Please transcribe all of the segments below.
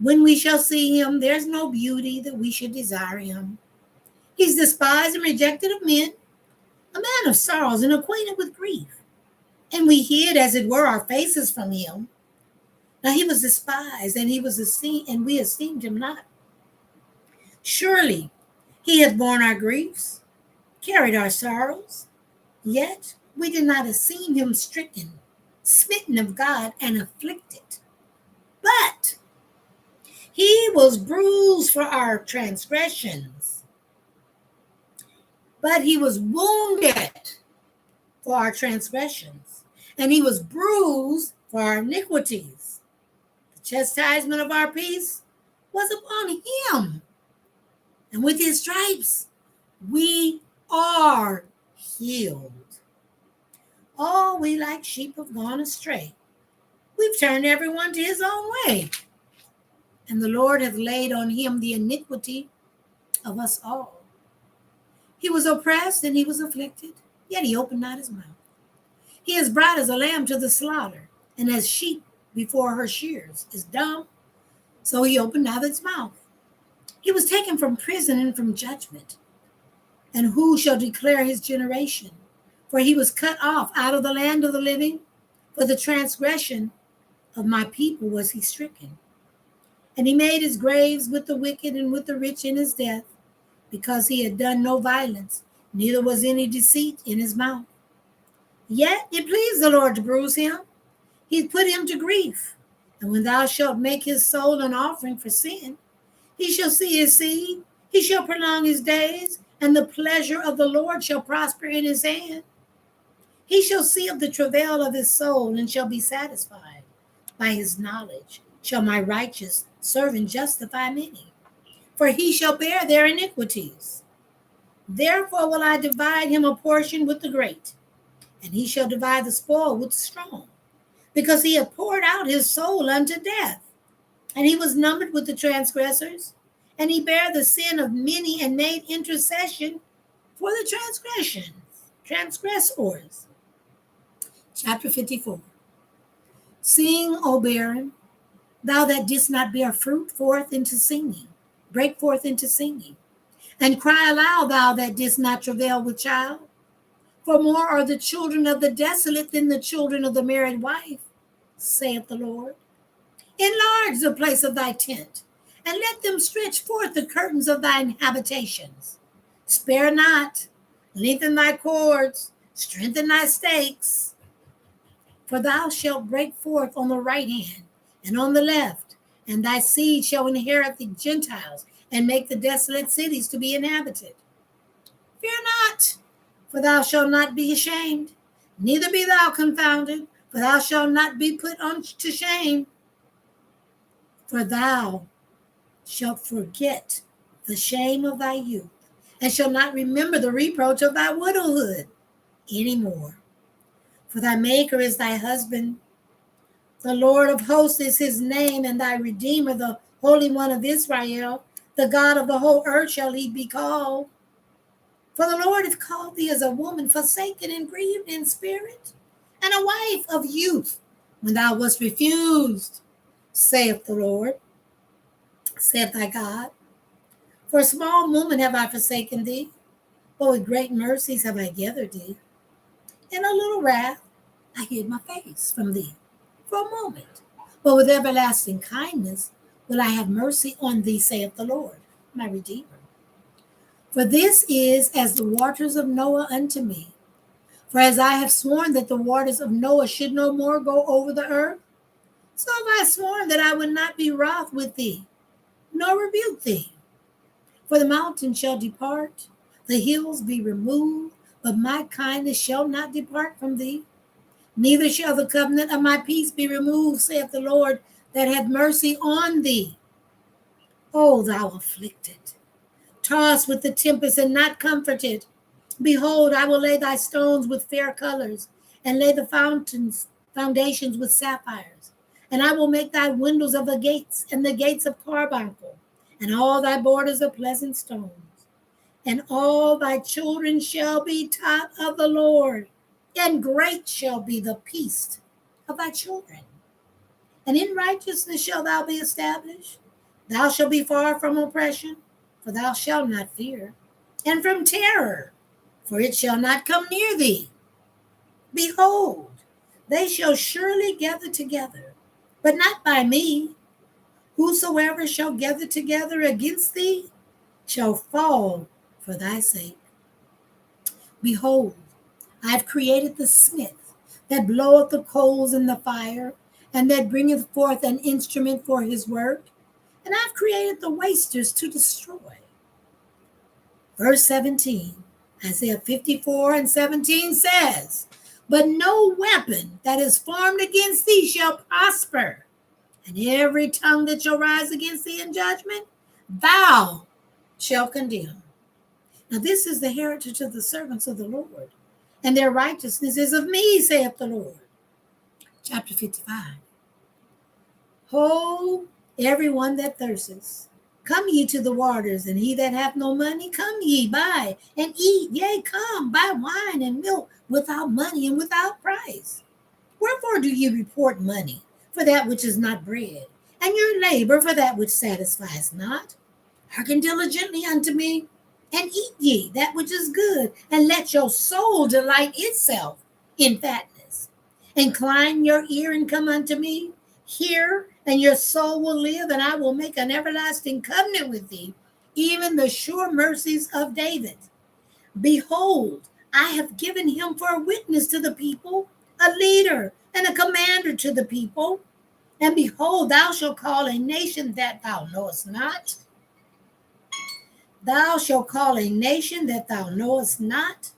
When we shall see him, there's no beauty that we should desire him. He's despised and rejected of men, a man of sorrows and acquainted with grief. And we hid, as it were, our faces from him. Now he was despised, and he was esteemed, and we esteemed him not. Surely he hath borne our griefs, carried our sorrows, yet we did not esteem him stricken, smitten of God, and afflicted. But he was bruised for our transgressions, but he was wounded for our transgressions, and he was bruised for our iniquities. The chastisement of our peace was upon him, and with his stripes we are healed. All we like sheep have gone astray. We've turned everyone to his own way, and the Lord hath laid on him the iniquity of us all. He was oppressed and he was afflicted, yet he opened not his mouth. He is brought as a lamb to the slaughter, and as sheep before her shears is dumb, so he opened not his mouth. He was taken from prison and from judgment. And who shall declare his generation? For he was cut off out of the land of the living. For the transgression of my people was he stricken. And he made his graves with the wicked and with the rich in his death, because he had done no violence, neither was any deceit in his mouth. Yet it pleased the Lord to bruise him. He put him to grief. And when thou shalt make his soul an offering for sin, he shall see his seed, he shall prolong his days, and the pleasure of the Lord shall prosper in his hand. He shall see of the travail of his soul, and shall be satisfied. By his knowledge shall my righteous servant justify many, for he shall bear their iniquities. Therefore will I divide him a portion with the great, and he shall divide the spoil with the strong, because he hath poured out his soul unto death. And he was numbered with the transgressors, and he bare the sin of many and made intercession for the transgressors. Chapter 54. Sing, O barren, thou that didst not bear fruit, forth into singing, break forth into singing, and cry aloud, thou that didst not travail with child. For more are the children of the desolate than the children of the married wife, saith the Lord. Enlarge the place of thy tent, and let them stretch forth the curtains of thine habitations. Spare not, lengthen thy cords, strengthen thy stakes. For thou shalt break forth on the right hand and on the left, and thy seed shall inherit the Gentiles, and make the desolate cities to be inhabited. Fear not, for thou shalt not be ashamed, neither be thou confounded, for thou shalt not be put to shame. For thou shalt forget the shame of thy youth, and shalt not remember the reproach of thy widowhood any more. For thy Maker is thy husband, the Lord of hosts is his name, and thy Redeemer, the Holy One of Israel, the God of the whole earth shall he be called. For the Lord hath called thee as a woman forsaken and grieved in spirit, and a wife of youth, when thou wast refused, saith the Lord, saith thy God. For a small moment have I forsaken thee, but with great mercies have I gathered thee. In a little wrath I hid my face from thee for a moment, but with everlasting kindness will I have mercy on thee, saith the Lord, my Redeemer. For this is as the waters of Noah unto me. For as I have sworn that the waters of Noah should no more go over the earth, so have I sworn that I would not be wroth with thee, nor rebuke thee. For the mountains shall depart, the hills be removed, but my kindness shall not depart from thee. Neither shall the covenant of my peace be removed, saith the Lord, that hath mercy on thee. O thou afflicted, tossed with the tempest and not comforted, behold, I will lay thy stones with fair colors, and lay the foundations with sapphires. And I will make thy windows of the gates, and the gates of carbuncle, and all thy borders of pleasant stones. And all thy children shall be taught of the Lord, and great shall be the peace of thy children. And in righteousness shalt thou be established. Thou shalt be far from oppression, for thou shalt not fear, and from terror, for it shall not come near thee. Behold, they shall surely gather together, but not by me. Whosoever shall gather together against thee shall fall for thy sake. Behold, I have created the smith that bloweth the coals in the fire, and that bringeth forth an instrument for his work, and I have created the wasters to destroy. Verse 17, Isaiah 54:17 says, but no weapon that is formed against thee shall prosper, and every tongue that shall rise against thee in judgment, thou shalt condemn. Now this is the heritage of the servants of the Lord, and their righteousness is of me, saith the Lord. Chapter 55. Ho, everyone that thirsteth, come ye to the waters, and he that hath no money, come ye, buy and eat. Yea, come, buy wine and milk without money and without price. Wherefore do ye report money for that which is not bread, and your labor for that which satisfies not? Hearken diligently unto me, and eat ye that which is good, and let your soul delight itself in fatness. Incline your ear and come unto me. Hear, and your soul will live, and I will make an everlasting covenant with thee, even the sure mercies of David. Behold, I have given him for a witness to the people, a leader and a commander to the people. And behold, thou shalt call a nation that thou knowest not. Thou shalt call a nation that thou knowest not,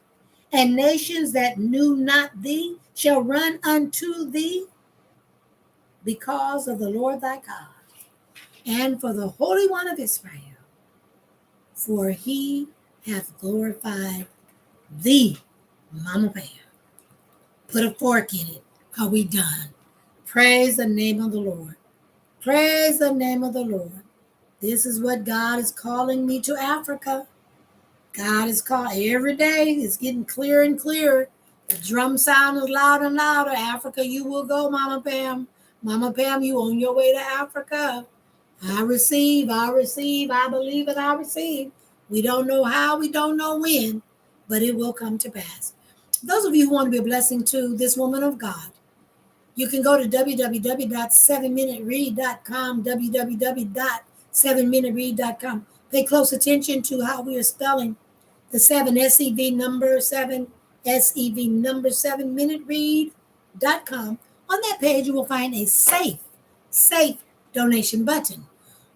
and nations that knew not thee shall run unto thee, because of the Lord thy God, and for the Holy One of Israel, for he hath glorified thee. Mama Pam. Put a fork in it. Are we done? Praise the name of the Lord. Praise the name of the Lord. This is what God is calling me to Africa. God is calling every day. It's getting clearer and clearer. The drum sound is louder and louder. Africa, you will go, Mama Pam. Mama Pam, you on your way to Africa. I receive, I believe it, I receive. We don't know how, we don't know when, but it will come to pass. Those of you who want to be a blessing to this woman of God, you can go to www.7minuteread.com, www.7minuteread.com. Pay close attention to how we are spelling the 7 SEV number 7 SEV number 7minuteread.com. On that page, you will find a safe donation button.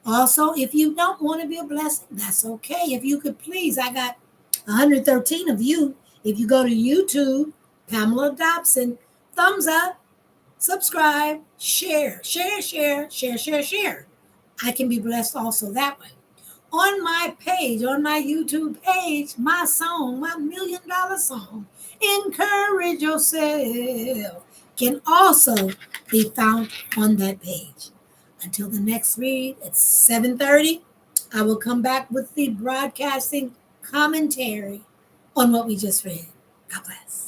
Also, if you don't want to be a blessing, that's okay. If you could please, I got 113 of you. If you go to YouTube, Pamela Dobson, thumbs up, subscribe, share. I can be blessed also that way. On my page, on my YouTube page, my song, my $1 million song, Encourage Yourself, can also be found on that page. Until the next read at 7:30, I will come back with the broadcasting commentary on what we just read. God bless.